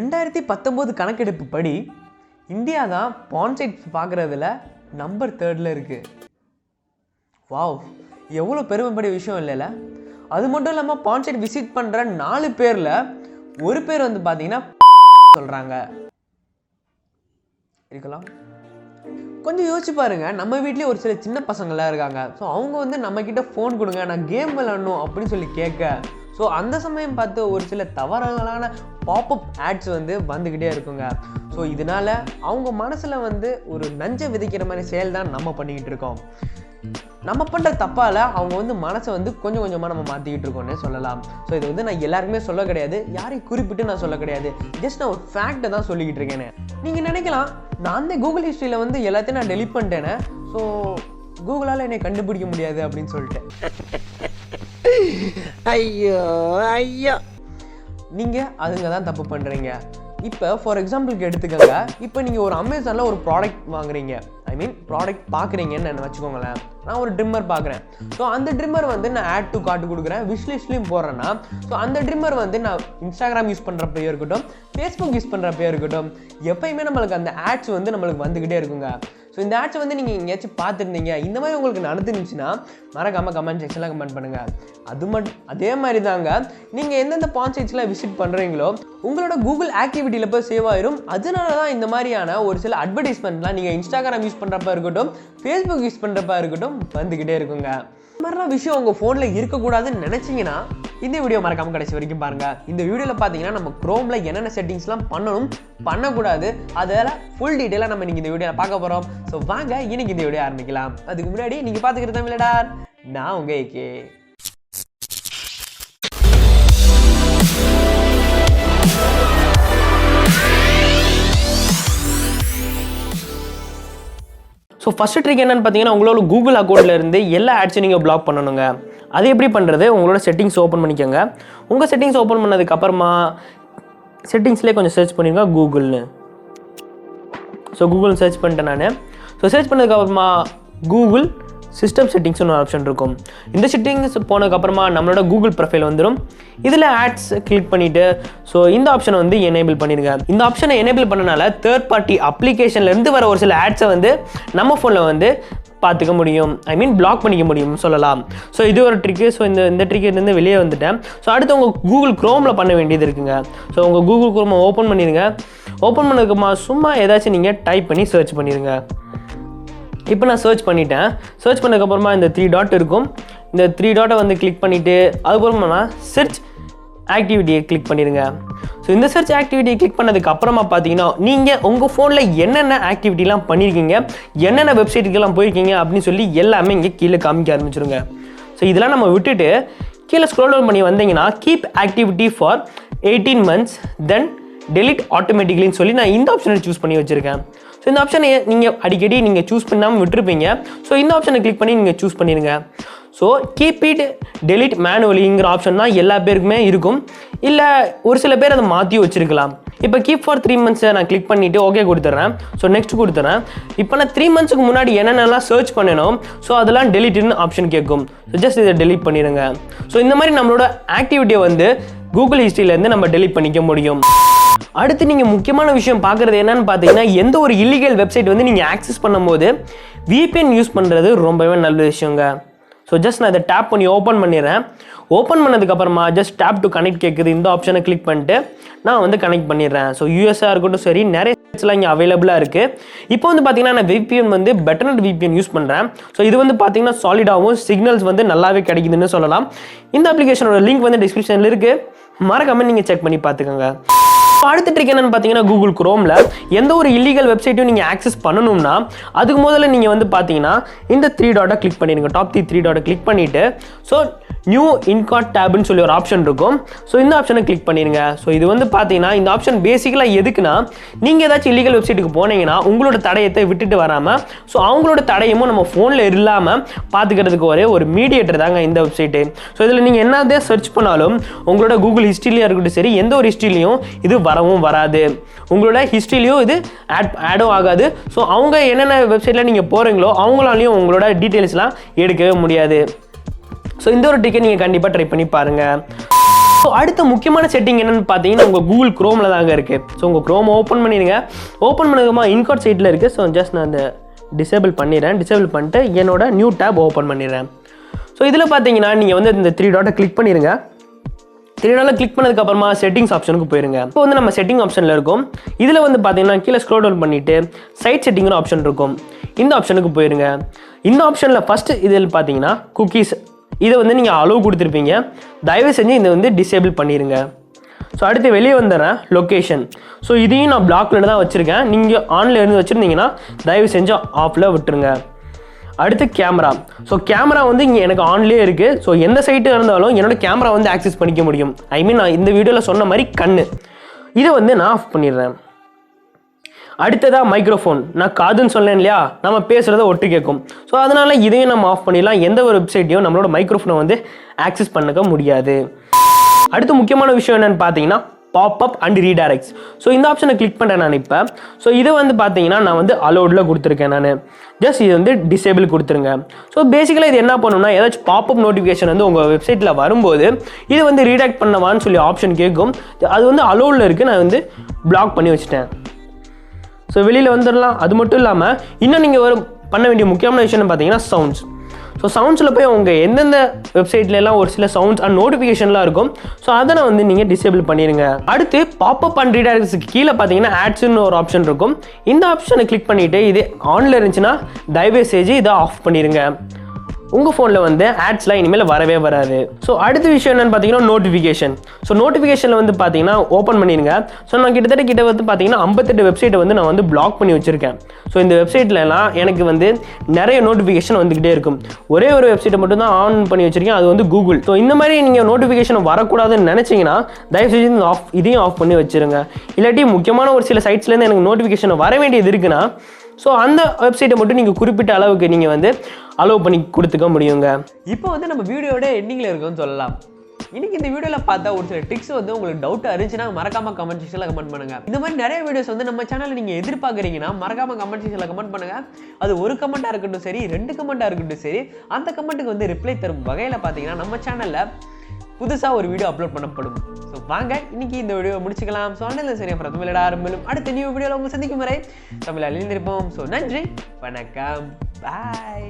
2019 கணக்கெடுப்பு படி இந்தியா தான் பான் சைட்ஸ் பார்க்குறதுல நம்பர் 3rd இருக்குது. வாவ், எவ்வளோ பெருமைப்படிய விஷயம் இல்லைல்ல? அது மட்டும் இல்லாமல் பான் சைட் விசிட் பண்ணுற 4 பேரில் ஒரு பேர் வந்து பார்த்தீங்கன்னா சொல்கிறாங்க. இருக்கலாம். கொஞ்சம் யோசிச்சு பாருங்க, நம்ம வீட்லேயே ஒரு சில சின்ன பசங்கள்லாம் இருக்காங்க. ஸோ அவங்க வந்து நம்மக்கிட்ட ஃபோன் கொடுங்க, நான் கேம் விளாடணும் அப்படின்னு சொல்லி கேட்க, ஸோ அந்த சமயம் பார்த்து ஒரு சில தவறுகளான பாப்அப் ஆட்ஸ் வந்து வந்துக்கிட்டே இருக்குங்க. ஸோ இதனால் அவங்க மனசில் வந்து ஒரு நஞ்சை விதைக்கிற மாதிரி செயல் தான் நம்ம பண்ணிக்கிட்டு இருக்கோம். நம்ம பண்ணுற தப்பால் அவங்க வந்து மனசை வந்து கொஞ்சம் கொஞ்சமாக நம்ம மாற்றிக்கிட்டு இருக்கோன்னே சொல்லலாம். ஸோ இது வந்து நான் எல்லாருக்குமே சொல்ல கிடையாது, யாரையும் குறிப்பிட்டு நான் சொல்ல கிடையாது, ஜஸ்ட் நான் ஒரு ஃபேக்டை தான் சொல்லிக்கிட்டு இருக்கேனே. நீங்கள் நினைக்கலாம், நான் தான் கூகுள் ஹிஸ்ட்ரியில் வந்து எல்லாத்தையும் நான் டெலிட் பண்ணிட்டேனே, ஸோ கூகுளால் என்னை கண்டுபிடிக்க முடியாது அப்படின்னு சொல்லிட்டு. ஐயோ ஐயோ, நீங்கள் அதுங்க தான் தப்பு பண்ணுறீங்க. இப்போ ஃபார் எக்ஸாம்பிளுக்கு எடுத்துக்கோங்க, இப்போ நீங்கள் ஒரு அமேசானில் ஒரு ப்ராடக்ட் வாங்குறீங்க, ப்ராடக்ட் பார்க்குறீங்கன்னு நான் வச்சுக்கோங்களேன். நான் ஒரு ட்ரிம்மர் பார்க்குறேன். ஸோ அந்த ட்ரிம்மர் வந்து நான் ஆட் டு கார்ட் கொடுக்குறேன், விஷ்லிஸ்ட்லையும் போடுறேன்னா, ஸோ அந்த ட்ரிம்மர் வந்து நான் இன்ஸ்டாகிராம் யூஸ் பண்ணுறப்பையோ இருக்கட்டும், ஃபேஸ்புக் யூஸ் பண்ணுறப்பையோ இருக்கட்டும், எப்பயுமே நம்மளுக்கு அந்த ஆட்ஸ் வந்து நம்மளுக்கு வந்துக்கிட்டே இருக்குங்க. ஸோ இந்த ஆட்ஸை வந்து நீங்கள் எங்கேயாச்சும் பார்த்துருந்தீங்க, இந்த மாதிரி உங்களுக்கு நடந்துருந்துச்சுன்னா மறக்காமல் கமெண்ட் செக்ஷனில் கமெண்ட் பண்ணுங்கள். அதே மாதிரி தாங்க, நீங்கள் எந்தெந்த பான் சைட்ஸ்லாம் விசிட் பண்ணுறீங்களோ உங்களோட கூகுள் ஆக்டிவிட்டியில் போய் சேவ் ஆயிரும். அதனால தான் இந்த மாதிரியான ஒரு சில அட்வர்டைஸ்மெண்ட்லாம் நீங்கள் இன்ஸ்டாகிராம் யூஸ் பண்ணுறப்ப இருக்கட்டும், ஃபேஸ்புக் யூஸ் பண்ணுறப்ப இருக்கட்டும் வந்துக்கிட்டே இருக்குங்க. இந்த மாதிரிலாம் விஷயம் உங்கள் ஃபோனில் இருக்கக்கூடாதுன்னு நினச்சிங்கன்னா இந்த வீடியோ மறக்காமல் கடைசி வரைக்கும் பாருங்கள். இந்த வீடியோவில் பார்த்தீங்கன்னா நம்ம குரோமில் என்னென்ன செட்டிங்ஸ்லாம் பண்ணணும், பண்ணக்கூடாது, அதில் ஃபுல் டீட்டெயிலாக நம்ம நீங்கள் இந்த வீடியோவில் பார்க்க போகிறோம். ஸோ வாங்க இன்னைக்கு இந்த வீடியோ ஆரம்பிக்கலாம். அதுக்கு முன்னாடி நீங்கள் பார்த்துக்கிறது தமிழடா, நான் உங்கள் ஏகே. ஸோ ஃபஸ்ட்டு ட்ரிக் என்னென்னு பார்த்தீங்கன்னா, உங்களோட கூகுள் அக்கௌண்ட்டில் இருந்து எல்லா ஆட்ஸையும் நீங்கள் பிளாக் பண்ணணுங்க. அது எப்படி பண்ணுறது? உங்களோட செட்டிங்ஸ் ஓப்பன் பண்ணிக்கோங்க. உங்கள் செட்டிங்ஸ் ஓப்பன் பண்ணதுக்கப்புறமா செட்டிங்ஸ்லேயே கொஞ்சம் சர்ச் பண்ணிடுங்க கூகுள்னு. ஸோ கூகுள் சர்ச் பண்ணிட்டேன் நான். ஸோ சர்ச் பண்ணதுக்கப்புறமா கூகுள் சிஸ்டம் செட்டிங்ஸ்னு ஒரு ஆப்ஷன் இருக்கும். இந்த செட்டிங்ஸ் போனதுக்கப்புறமா நம்மளோட கூகுள் ப்ரொஃபைல் வந்துடும். இதில் ஆட்ஸ் கிளிக் பண்ணிவிட்டு ஸோ இந்த ஆப்ஷனை வந்து எனேபிள் பண்ணிடுங்க. இந்த ஆப்ஷனை எனேபிள் பண்ணனால தேர்ட் பார்ட்டி அப்ளிகேஷன்லேருந்து வர ஒரு சில ஆட்ஸை வந்து நம்ம ஃபோனில் வந்து பார்த்துக்க முடியும், பிளாக் பண்ணிக்க முடியும் சொல்லலாம். ஸோ இது ஒரு ட்ரிக்கு. ஸோ இந்த ட்ரிக்கிலேருந்து வெளியே வந்துட்டேன். ஸோ அடுத்து உங்கள் கூகுள் க்ரோமில் பண்ண வேண்டியது இருக்குங்க. ஸோ உங்கள் கூகுள் க்ரோமை ஓப்பன் பண்ணிடுங்க. ஓப்பன் பண்ணதுக்குமா சும்மா ஏதாச்சும் நீங்கள் டைப் பண்ணி சர்ச் பண்ணிடுங்க. இப்போ நான் சர்ச் பண்ணிட்டேன். சர்ச் பண்ணதுக்கப்புறமா இந்த 3 டாட் இருக்கும். இந்த 3 டாட்டை வந்து கிளிக் பண்ணிவிட்டு அதுக்கப்புறமா நான் சர்ச் ஆக்டிவிட்டியை கிளிக் பண்ணிடுங்க. ஸோ இந்த சர்ச் ஆக்டிவிட்டியை கிளிக் பண்ணதுக்கு அப்புறமா பார்த்தீங்கன்னா நீங்கள் உங்கள் ஃபோனில் என்னென்ன ஆக்டிவிட்டிலாம் பண்ணியிருக்கீங்க, என்னென்ன வெப்சைட்டுக்கெல்லாம் போயிருக்கீங்க அப்படின்னு சொல்லி எல்லாமே இங்கே கீழே காமிக்க ஆரம்பிச்சிருங்க. ஸோ இதெல்லாம் நம்ம விட்டுட்டு கீழே ஸ்க்ரோல் டவுன் பண்ணி வந்தீங்கன்னா keep activity for 18 months then delete ஆட்டோமேட்டிக்லின்னு சொல்லி நான் இந்த ஆப்ஷனை சூஸ் பண்ணி வச்சுருக்கேன். ஸோ இந்த ஆப்ஷனை நீங்கள் அடிக்கடி நீங்கள் சூஸ் பண்ணாமல் விட்டுருப்பீங்க. ஸோ இந்த ஆப்ஷனை கிளிக் பண்ணி நீங்கள் சூஸ் பண்ணிடுங்க. ஸோ கீப் இட் டெலிட் மேனுவலிங்கிற ஆப்ஷன் தான் எல்லா பேருக்குமே இருக்கும், இல்லை ஒரு சில பேர் அதை மாற்றியும் வச்சுருக்கலாம். இப்போ கீப் ஃபார் 3 months நான் கிளிக் பண்ணிவிட்டு ஓகே கொடுத்துட்றேன். ஸோ நெக்ஸ்ட் கொடுத்துட்றேன். இப்போ நான் 3 monthsக்கு முன்னாடி என்னென்னலாம் சர்ச் பண்ணணும், ஸோ அதெல்லாம் டெலிட்னு ஆப்ஷன் கேட்கும். ஸோ ஜஸ்ட் இதை டெலிட் பண்ணிடுங்க. ஸோ இந்த மாதிரி நம்மளோட ஆக்டிவிட்டியை வந்து கூகுள் ஹிஸ்ட்ரியிலேருந்து நம்ம டெலிட் பண்ணிக்க முடியும். அடுத்து நீங்கள் முக்கியமான விஷயம் பார்க்குறது என்னன்னு பார்த்தீங்கன்னா, எந்த ஒரு இல்லீகல் வெப்சைட் வந்து நீங்கள் ஆக்சஸ் பண்ணும்போது VPN யூஸ் பண்ணுறது ரொம்பவே நல்ல விஷயங்க. ஸோ ஜஸ்ட் நான் இதை டேப் பண்ணி ஓப்பன் பண்ணிடுறேன். ஓப்பன் பண்ணதுக்கப்புறமா ஜஸ்ட் டேப் டு கனெக்ட் கேட்குது, இந்த ஆப்ஷனை கிளிக் பண்ணிட்டு நான் வந்து கனெக்ட் பண்ணிடுறேன். ஸோ யூஎஸ்ஆ இருக்கட்டும் சரி, நிறைய சைட்ஸ்லாம் இங்கே அவைலபிளாக இருக்குது. இப்போ வந்து பார்த்தீங்கன்னா நான் VPN வந்து பெட்டர்நெட் VPN யூஸ் பண்ணுறேன். ஸோ இது வந்து பார்த்தீங்கன்னா சாலிடாகவும் சிக்னல்ஸ் வந்து நல்லாவே கிடைக்குதுன்னு சொல்லலாம். இந்த அப்ளிகேஷனோட லிங்க் வந்து டிஸ்கிரிப்ஷனில் இருக்குது, மறக்காமல் நீங்கள் செக் பண்ணி பார்த்துக்கோங்க. அடுத்த ட்ரிக் என்னன்னு பார்த்தீங்கன்னா, கூகுள் க்ரோமில் எந்த ஒரு இல்லீகல் வெப்சைட்டையும் நீங்கள் ஆக்சஸ் பண்ணணும்னா அதுக்கு முதல்ல நீங்கள் வந்து பார்த்தீங்கன்னா இந்த 3 டாட்டை கிளிக் பண்ணிடுங்க. டாப் 3 டாட்டை கிளிக் பண்ணிவிட்டு ஸோ நியூ இன்கார்ட் டேப்னு சொல்லி ஒரு ஆப்ஷன் இருக்கும். ஸோ இந்த ஆப்ஷனை கிளிக் பண்ணிடுங்க. ஸோ இது வந்து பார்த்தீங்கன்னா இந்த ஆப்ஷன் பேசிக்கலாக எதுக்குன்னா, நீங்கள் ஏதாச்சும் இல்லீகல் வெப்சைட்டுக்கு போனீங்கன்னா உங்களோட தடயத்தை விட்டுட்டு வராமல், ஸோ அவங்களோட தடயமும் நம்ம ஃபோனில் இல்லாமல் பார்த்துக்கிறதுக்கு ஒரு மீடியேட்டர் தாங்க இந்த வெப்சைட்டு. ஸோ இதில் நீங்கள் என்னதான் சர்ச் பண்ணாலும் உங்களோட கூகுள் ஹிஸ்ட்ரிலையும் இருக்கட்டும் சரி, எந்த ஒரு ஹிஸ்ட்ரிலையும் இது வரவும் வராது, உங்களோட ஹிஸ்ட்ரிலையும் இது ஆடும் ஆகாது. ஸோ அவங்க என்னென்ன வெப்சைட்டில் நீங்கள் போகிறீங்களோ அவங்களாலையும் உங்களோட டீட்டெயில்ஸ்லாம் எடுக்கவே முடியாது. ஸோ இந்த ஒரு ட்ரிக்கை நீங்கள் கண்டிப்பாக ட்ரை பண்ணி பாருங்கள். ஸோ அடுத்த முக்கியமான செட்டிங் என்னென்னு பார்த்தீங்கன்னா உங்கள் கூகுள் க்ரோமில் தாங்க இருக்குது. ஸோ உங்கள் க்ரோம் ஓப்பன் பண்ணிடுங்க. ஓப்பன் பண்ணதுமா இன்கார்ட் சைட்டில் இருக்குது. ஸோ ஜஸ்ட் நான் அந்த டிசேபிள் பண்ணிடுறேன். டிசேபிள் பண்ணிட்டு என்னோட நியூ டேப் ஓப்பன் பண்ணிடுறேன். ஸோ இதில் பார்த்தீங்கன்னா நீங்கள் வந்து இந்த 3 டாட்டை கிளிக் பண்ணிடுங்க. 3 டாட்டை கிளிக் பண்ணதுக்கப்புறமா செட்டிங்ஸ் ஆப்ஷனுக்கு போயிருங்க. இப்போ வந்து நம்ம செட்டிங் ஆப்ஷனில் இருக்கும். இதில் வந்து பார்த்தீங்கன்னா கீழே ஸ்க்ரோல் டவுன் பண்ணிவிட்டு சைட் செட்டிங்னு ஆப்ஷன் இருக்கும். இந்த ஆப்ஷனுக்கு போயிருங்க. இந்த ஆப்ஷனில் ஃபஸ்ட்டு இதில் பார்த்தீங்கன்னா குக்கீஸ், இதை வந்து நீங்கள் அலோவ் கொடுத்துருப்பீங்க. தயவு செஞ்சு இதை வந்து டிசேபிள் பண்ணிடுங்க. ஸோ அடுத்து வெளியே வந்துடுறேன் லொக்கேஷன். ஸோ இதையும் நான் பிளாக்ல தான் வச்சுருக்கேன். நீங்கள் ஆன்ல இருந்து வச்சுருந்தீங்கன்னா தயவு செஞ்சு ஆஃபில் விட்டுருங்க. அடுத்து கேமரா. ஸோ கேமரா வந்து இங்கே எனக்கு ஆன்லேயே இருக்குது. ஸோ எந்த சைட்டு இருந்தாலும் என்னோடய கேமரா வந்து ஆக்சஸ் பண்ணிக்க முடியும். ஐ மீன் நான் இந்த வீடியோவில் சொன்ன மாதிரி கண்ணு, இதை வந்து நான் ஆஃப் பண்ணிடுறேன். அடுத்ததாக மைக்ரோஃபோன். நான் காதுன்னு சொன்னேன் இல்லையா, நம்ம பேசுகிறத ஒட்டு கேட்கும். ஸோ அதனால் இதையும் நம்ம ஆஃப் பண்ணிடலாம். எந்த ஒரு வெப்சைட்டையும் நம்மளோட மைக்ரோஃபோனை வந்து ஆக்சஸ் பண்ணிக்க முடியாது. அடுத்து முக்கியமான விஷயம் என்னென்னு பார்த்தீங்கன்னா பாப்அப் அண்ட் ரீடைரக்ட்ஸ். ஸோ இந்த ஆப்ஷனை கிளிக் பண்ணுறேன் நான் இப்போ. ஸோ இது வந்து பார்த்தீங்கன்னா நான் வந்து அலோடில் கொடுத்துருக்கேன். நான் ஜஸ்ட் இது வந்து டிசேபிள் கொடுத்துருங்க. ஸோ பேசிக்கலாக இது என்ன பண்ணணும்னா ஏதாச்சும் பாப்அப் நோட்டிஃபிகேஷன் வந்து உங்கள் வெப்சைட்டில் வரும்போது இது வந்து ரீடைரக்ட் பண்ணவான்னு சொல்லி ஆப்ஷன் கேட்கும். அது வந்து அலோடில் இருக்குது. நான் வந்து பிளாக் பண்ணி வச்சுட்டேன். ஸோ வெளியில் வந்துடலாம். அது மட்டும் இல்லாமல் இன்னும் நீங்கள் பண்ண வேண்டிய முக்கியமான விஷயம்னு பார்த்தீங்கன்னா சவுண்ட்ஸ். ஸோ சவுண்ட்ஸில் போய் உங்கள் எந்தெந்த வெப்சைட்லாம் ஒரு சில சவுண்ட்ஸ் அண்ட் நோட்டிஃபிகேஷன்லாம் இருக்கும். ஸோ அதை வந்து நீங்கள் டிசேபிள் பண்ணிடுங்க. அடுத்து பாப்அப் அண்ட் ரீடைரக்ட்ஸ்க்கு கீழே பார்த்தீங்கன்னா ஆட்ஸ்னு ஒரு ஆப்ஷன் இருக்கும். இந்த ஆப்ஷனை கிளிக் பண்ணிவிட்டு இது ஆனில் இருந்துச்சுன்னா தயவு செஞ்சு இதை ஆஃப் பண்ணிடுங்க. உங்கள் ஃபோனில் வந்து ஆட்ஸ்லாம் இனிமேல் வரவே வராது. ஸோ அடுத்த விஷயம் என்னென்னு பார்த்தீங்கன்னா நோட்டிஃபிகேஷன். ஸோ நோட்டிஃபிகேஷனில் வந்து பார்த்தீங்கன்னா ஓப்பன் பண்ணிடுங்க. ஸோ நான் கிட்ட வந்து பார்த்தீங்கன்னா 58 வெப்சைட்டை வந்து நான் வந்து பிளாக் பண்ணி வச்சுருக்கேன். ஸோ இந்த வெப்சைட்லலாம் எனக்கு வந்து நிறைய நோட்டிஃபிகேஷன் வந்துக்கிட்டே இருக்கும். ஒரே ஒரு வெப்சைட்டை மட்டும் தான் ஆன் பண்ணி வச்சுருக்கேன், அது வந்து கூகுள். ஸோ இந்த மாதிரி நீங்கள் நோட்டிஃபிகேஷன் வரக்கூடாதுன்னு நினச்சிங்கன்னா தயவுசெய்து இதையும் ஆஃப் பண்ணி வச்சுருங்க. இல்லாட்டி முக்கியமான ஒரு சில சைட்ஸ்லேருந்து எனக்கு நோட்டிஃபிகேஷன் வர வேண்டியது இருக்குன்னா ஸோ அந்த வெப்சைட்டை மட்டும் நீங்கள் குறிப்பிட்ட அளவுக்கு நீங்கள் வந்து அலோவ் பண்ணி கொடுத்துக்க முடியுங்க. இப்போ வந்து நம்ம வீடியோட எண்டிங்கில் இருக்குன்னு சொல்லலாம். இன்னைக்கு இந்த வீடியோவில் பார்த்தா ஒரு சில டிப்ஸ் வந்து உங்களுக்கு டவுட்டாக இருந்துச்சுன்னா மறக்காம கமெண்ட் செக்ஷனில் கமெண்ட் பண்ணுங்க. இந்த மாதிரி நிறைய வீடியோஸ் வந்து நம்ம சேனலில் நீங்கள் எதிர்பார்க்குறீங்கன்னா மறக்காம கமெண்ட் செக்ஷனில் கமெண்ட் பண்ணுங்க. அது ஒரு கமெண்ட்டாக இருக்கட்டும் சரி, 2 கமெண்ட்டாக இருக்கட்டும் சரி, அந்த கமெண்ட்டுக்கு வந்து ரிப்ளை தரும் வகையில் பார்த்தீங்கன்னா நம்ம சேனலில் புதுசாக ஒரு வீடியோ அப்லோட் பண்ணப்படும். ஸோ வாங்க இன்னைக்கு இந்த வீடியோ முடிச்சுக்கலாம். ஸோ அண்ணன் சரி அப்புறம் தமிழோட ஆரம்பிலும் அடுத்த நியூ வீடியோவில் உங்களை சந்திக்கும் வரை தமிழ் அழிந்திருப்போம். ஸோ நன்றி, வணக்கம், பாய்.